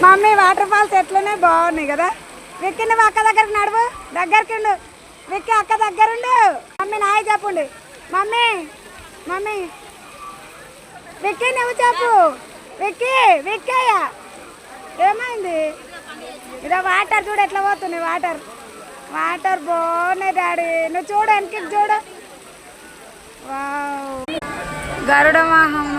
Mummy water falls ఎట్లున్నాయి, బాగున్నాయి కదా. విక్కీ నువ్వు అక్క దగ్గరికి నడువు, దగ్గరికి ఉండు. విక్కీ అక్క దగ్గరుండు. మమ్మీ నాయ చెప్పండి. మమ్మీ మమ్మీ విక్కీ నువ్వు చెప్పు. విక్కీ విక్కయ్య ఏమైంది? ఇదో వాటర్ చూడు ఎట్లా పోతుంది. వాటర్ వాటర్ బాగున్నాయి డాడీ. నువ్వు చూడు వెనక్కి చూడు. వావ్ గరుడ వాహనం